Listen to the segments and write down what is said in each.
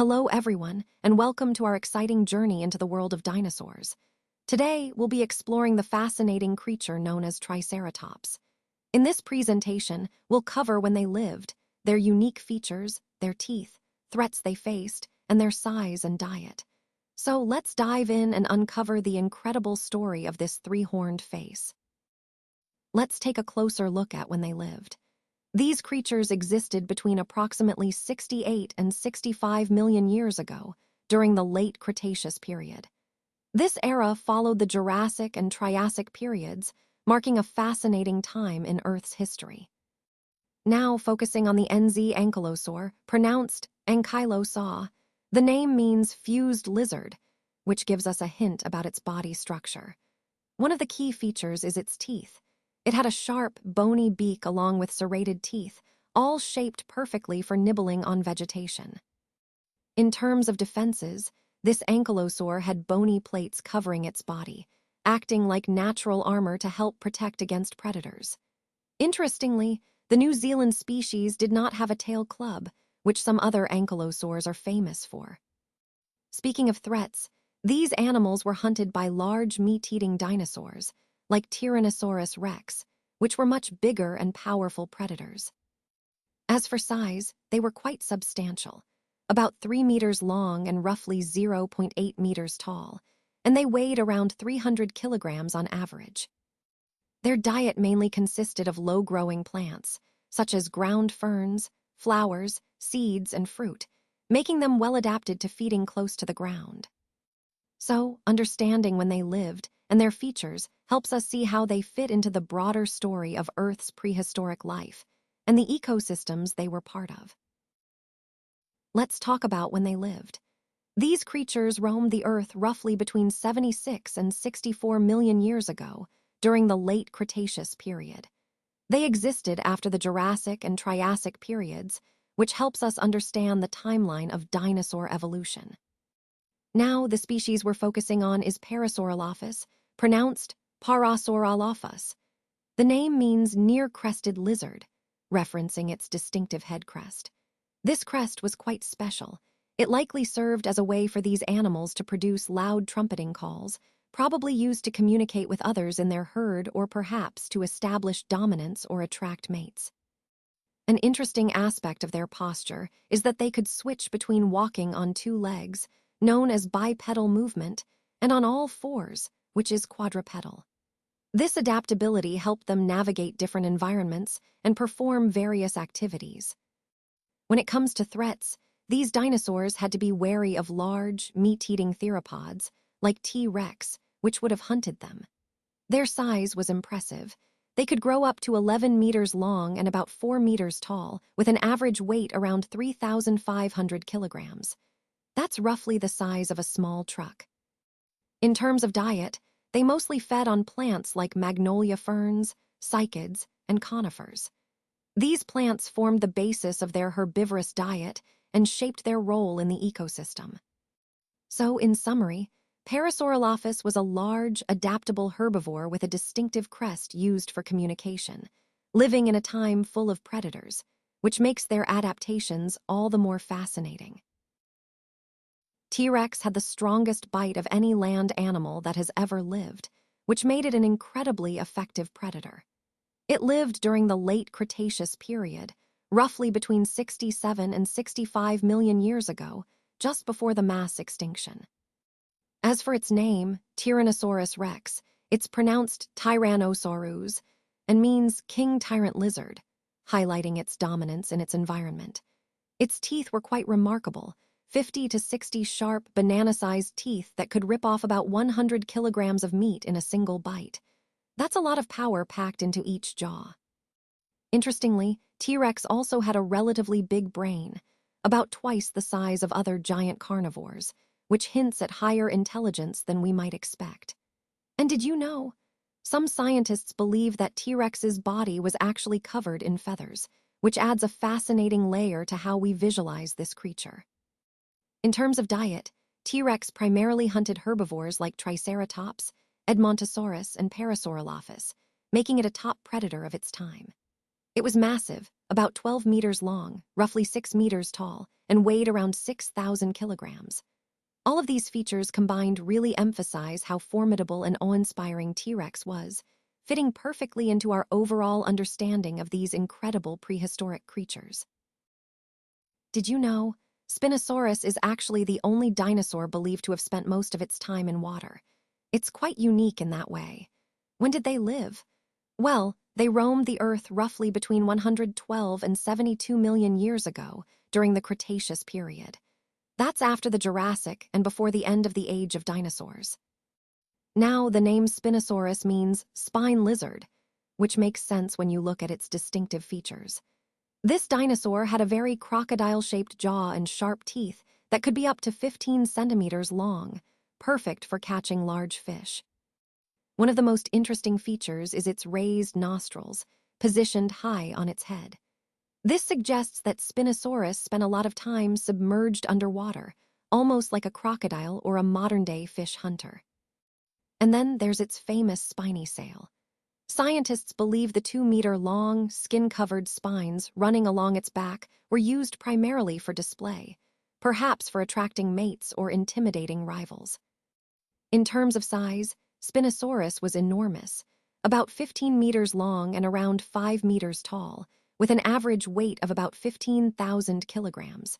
Hello, everyone, and welcome to our exciting journey into the world of dinosaurs. Today, we'll be exploring the fascinating creature known as Triceratops. In this presentation, we'll cover when they lived, their unique features, their teeth, threats they faced, and their size and diet. So let's dive in and uncover the incredible story of this three-horned face. Let's take a closer look at when they lived. These creatures existed between approximately 68 and 65 million years ago, during the late Cretaceous period. This era followed the Jurassic and Triassic periods, marking a fascinating time in Earth's history. Now focusing on the NZ ankylosaur, pronounced ankylosaur, the name means fused lizard, which gives us a hint about its body structure. One of the key features is its teeth. It had a sharp, bony beak along with serrated teeth, all shaped perfectly for nibbling on vegetation. In terms of defenses, this ankylosaur had bony plates covering its body, acting like natural armor to help protect against predators. Interestingly, the New Zealand species did not have a tail club, which some other ankylosaurs are famous for. Speaking of threats, these animals were hunted by large meat-eating dinosaurs, like Tyrannosaurus rex, which were much bigger and powerful predators. As for size, they were quite substantial, about 3 meters long and roughly 0.8 meters tall, and they weighed around 300 kilograms on average. Their diet mainly consisted of low-growing plants, such as ground ferns, flowers, seeds, and fruit, making them well-adapted to feeding close to the ground. So, understanding when they lived and their features helps us see how they fit into the broader story of Earth's prehistoric life and the ecosystems they were part of. Let's talk about when they lived. These creatures roamed the Earth roughly between 76 and 64 million years ago, during the late Cretaceous period. They existed after the Jurassic and Triassic periods, which helps us understand the timeline of dinosaur evolution. Now, the species we're focusing on is Parasaurolophus, pronounced Parasaurolophus. The name means near-crested lizard, referencing its distinctive head crest. This crest was quite special. It likely served as a way for these animals to produce loud trumpeting calls, probably used to communicate with others in their herd or perhaps to establish dominance or attract mates. An interesting aspect of their posture is that they could switch between walking on 2 legs, known as bipedal movement, and on all 4s, which is quadrupedal. This adaptability helped them navigate different environments and perform various activities. When it comes to threats, these dinosaurs had to be wary of large, meat-eating theropods, like T-Rex, which would have hunted them. Their size was impressive. They could grow up to 11 meters long and about 4 meters tall, with an average weight around 3,500 kilograms. That's roughly the size of a small truck. In terms of diet, they mostly fed on plants like magnolia ferns, cycads, and conifers. These plants formed the basis of their herbivorous diet and shaped their role in the ecosystem. So, in summary, Parasaurolophus was a large, adaptable herbivore with a distinctive crest used for communication, living in a time full of predators, which makes their adaptations all the more fascinating. T-Rex had the strongest bite of any land animal that has ever lived, which made it an incredibly effective predator. It lived during the late Cretaceous period, roughly between 67 and 65 million years ago, just before the mass extinction. As for its name, Tyrannosaurus rex, it's pronounced Tyrannosaurus and means king tyrant lizard, highlighting its dominance in its environment. Its teeth were quite remarkable, 50 to 60 sharp, banana-sized teeth that could rip off about 100 kilograms of meat in a single bite. That's a lot of power packed into each jaw. Interestingly, T-Rex also had a relatively big brain, about twice the size of other giant carnivores, which hints at higher intelligence than we might expect. And did you know? Some scientists believe that T-Rex's body was actually covered in feathers, which adds a fascinating layer to how we visualize this creature. In terms of diet, T-Rex primarily hunted herbivores like Triceratops, Edmontosaurus, and Parasaurolophus, making it a top predator of its time. It was massive, about 12 meters long, roughly 6 meters tall, and weighed around 6,000 kilograms. All of these features combined really emphasize how formidable and awe-inspiring T-Rex was, fitting perfectly into our overall understanding of these incredible prehistoric creatures. Did you know? Spinosaurus is actually the only dinosaur believed to have spent most of its time in water. It's quite unique in that way. When did they live? Well, they roamed the Earth roughly between 112 and 72 million years ago, during the Cretaceous period. That's after the Jurassic and before the end of the age of dinosaurs. Now, the name Spinosaurus means spine lizard, which makes sense when you look at its distinctive features. This dinosaur had a very crocodile-shaped jaw and sharp teeth that could be up to 15 centimeters long, perfect for catching large fish. One of the most interesting features is its raised nostrils, positioned high on its head. This suggests that Spinosaurus spent a lot of time submerged underwater, almost like a crocodile or a modern-day fish hunter. And then there's its famous spiny sail. Scientists believe the 2-meter-long, skin-covered spines running along its back were used primarily for display, perhaps for attracting mates or intimidating rivals. In terms of size, Spinosaurus was enormous, about 15 meters long and around 5 meters tall, with an average weight of about 15,000 kilograms.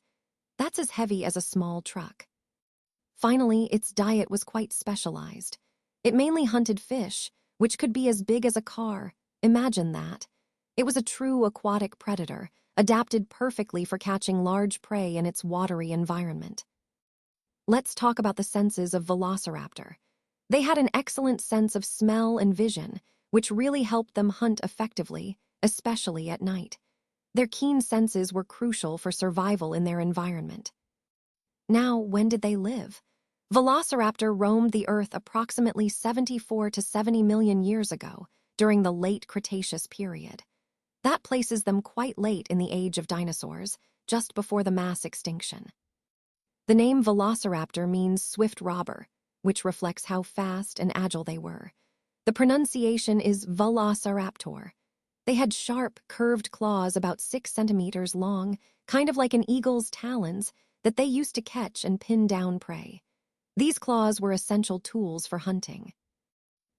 That's as heavy as a small truck. Finally, its diet was quite specialized. It mainly hunted fish, which could be as big as a car. Imagine that. It was a true aquatic predator, adapted perfectly for catching large prey in its watery environment. Let's talk about the senses of Velociraptor. They had an excellent sense of smell and vision, which really helped them hunt effectively, especially at night. Their keen senses were crucial for survival in their environment. Now, when did they live? Velociraptor roamed the Earth approximately 74 to 70 million years ago, during the late Cretaceous period. That places them quite late in the age of dinosaurs, just before the mass extinction. The name Velociraptor means swift robber, which reflects how fast and agile they were. The pronunciation is Velociraptor. They had sharp, curved claws about 6 centimeters long, kind of like an eagle's talons, that they used to catch and pin down prey. These claws were essential tools for hunting.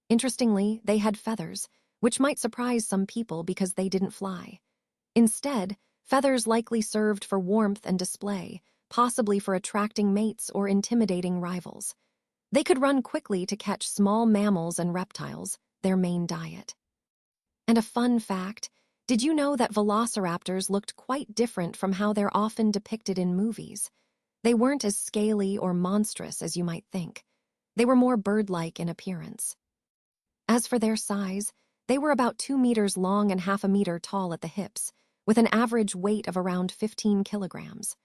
Interestingly, they had feathers, which might surprise some people because they didn't fly. Instead, feathers likely served for warmth and display, possibly for attracting mates or intimidating rivals. They could run quickly to catch small mammals and reptiles, their main diet. And a fun fact, did you know that velociraptors looked quite different from how they're often depicted in movies? They weren't as scaly or monstrous as you might think. They were more bird-like in appearance. As for their size, they were about 2 meters long and half a meter tall at the hips, with an average weight of around 15 kilograms.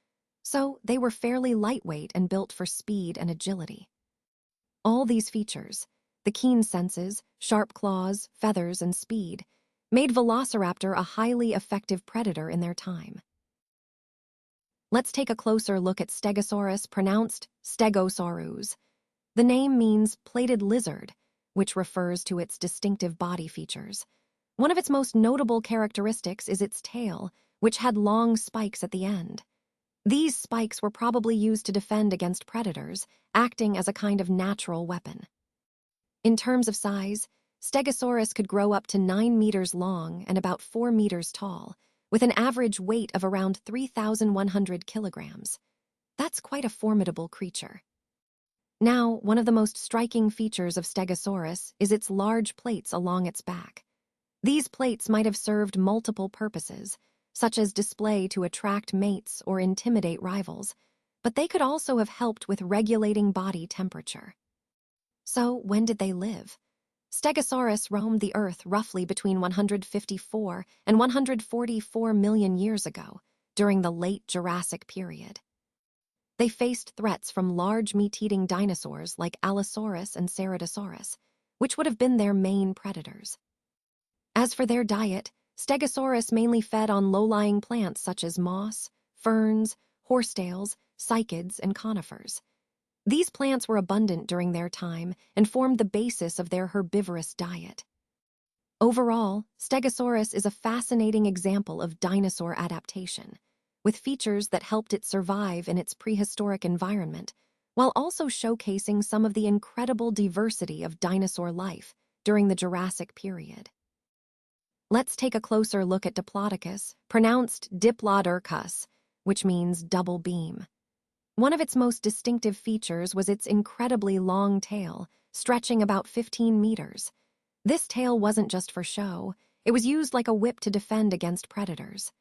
So they were fairly lightweight and built for speed and agility. All these features, the keen senses, sharp claws, feathers, and speed, made Velociraptor a highly effective predator in their time. Let's take a closer look at Stegosaurus, pronounced Stegosaurus. The name means plated lizard, which refers to its distinctive body features. One of its most notable characteristics is its tail, which had long spikes at the end. These spikes were probably used to defend against predators, acting as a kind of natural weapon. In terms of size, Stegosaurus could grow up to 9 meters long and about 4 meters tall, with an average weight of around 3,100 kilograms. That's quite a formidable creature. Now, one of the most striking features of Stegosaurus is its large plates along its back. These plates might have served multiple purposes, such as display to attract mates or intimidate rivals, but they could also have helped with regulating body temperature. So, when did they live? Stegosaurus roamed the Earth roughly between 154 and 144 million years ago, during the late Jurassic period. They faced threats from large meat-eating dinosaurs like Allosaurus and Ceratosaurus, which would have been their main predators. As for their diet, Stegosaurus mainly fed on low-lying plants such as moss, ferns, horsetails, cycads, and conifers. These plants were abundant during their time and formed the basis of their herbivorous diet. Overall, Stegosaurus is a fascinating example of dinosaur adaptation. with features that helped it survive in its prehistoric environment, while also showcasing some of the incredible diversity of dinosaur life during the Jurassic period. Let's take a closer look at Diplodocus, pronounced Diplodocus, which means double beam. One of its most distinctive features was its incredibly long tail, stretching about 15 meters. This tail wasn't just for show, it was used like a whip to defend against predators.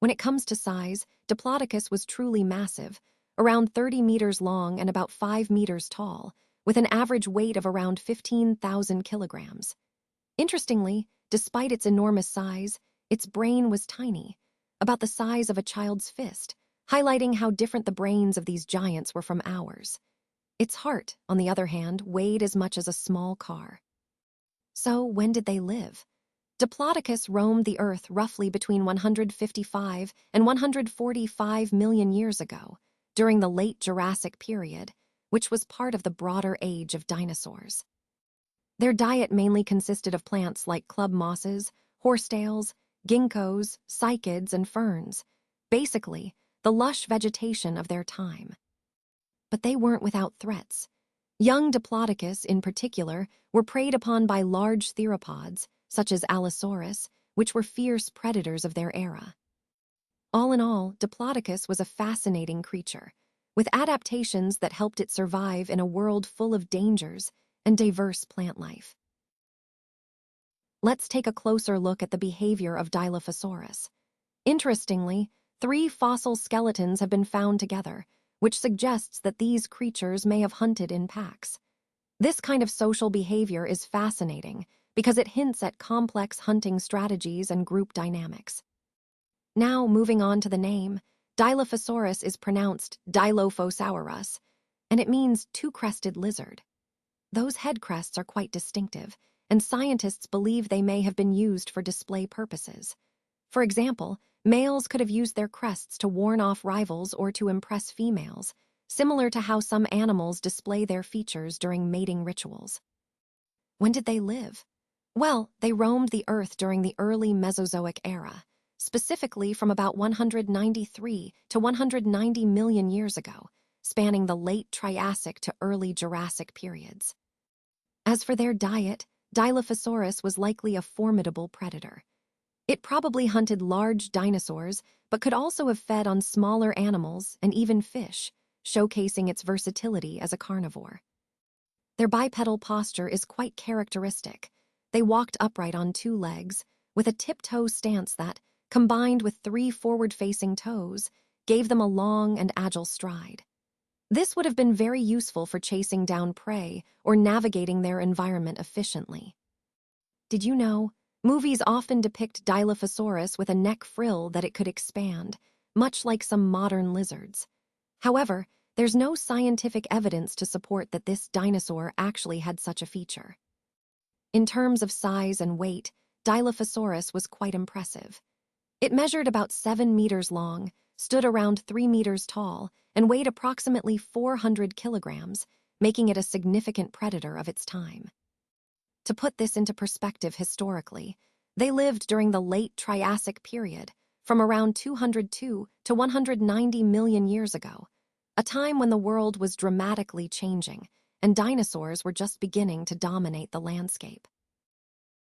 When it comes to size, Diplodocus was truly massive, around 30 meters long and about 5 meters tall, with an average weight of around 15,000 kilograms. Interestingly, despite its enormous size, its brain was tiny, about the size of a child's fist, highlighting how different the brains of these giants were from ours. Its heart, on the other hand, weighed as much as a small car. So, when did they live? Diplodocus roamed the Earth roughly between 155 and 145 million years ago, during the late Jurassic period, which was part of the broader age of dinosaurs. Their diet mainly consisted of plants like club mosses, horsetails, ginkgos, cycads, and ferns, basically, the lush vegetation of their time. But they weren't without threats. Young Diplodocus, in particular, were preyed upon by large theropods, such as Allosaurus, which were fierce predators of their era. All in all, Diplodocus was a fascinating creature, with adaptations that helped it survive in a world full of dangers and diverse plant life. Let's take a closer look at the behavior of Dilophosaurus. Interestingly, 3 fossil skeletons have been found together, which suggests that these creatures may have hunted in packs. This kind of social behavior is fascinating because it hints at complex hunting strategies and group dynamics. Now, moving on to the name, Dilophosaurus is pronounced Dilophosaurus, and it means two-crested lizard. Those head crests are quite distinctive, and scientists believe they may have been used for display purposes. For example, males could have used their crests to warn off rivals or to impress females, similar to how some animals display their features during mating rituals. When did they live? Well, they roamed the Earth during the early Mesozoic era, specifically from about 193 to 190 million years ago, spanning the late Triassic to early Jurassic periods. As for their diet, Dilophosaurus was likely a formidable predator. It probably hunted large dinosaurs, but could also have fed on smaller animals and even fish, showcasing its versatility as a carnivore. Their bipedal posture is quite characteristic. They walked upright on 2 legs, with a tiptoe stance that, combined with 3 forward-facing toes, gave them a long and agile stride. This would have been very useful for chasing down prey or navigating their environment efficiently. Did you know? Movies often depict Dilophosaurus with a neck frill that it could expand, much like some modern lizards. However, there's no scientific evidence to support that this dinosaur actually had such a feature. In terms of size and weight, Dilophosaurus was quite impressive. It measured about 7 meters long, stood around 3 meters tall, and weighed approximately 400 kilograms, making it a significant predator of its time. To put this into perspective historically, they lived during the late Triassic period, from around 202 to 190 million years ago, a time when the world was dramatically changing and dinosaurs were just beginning to dominate the landscape.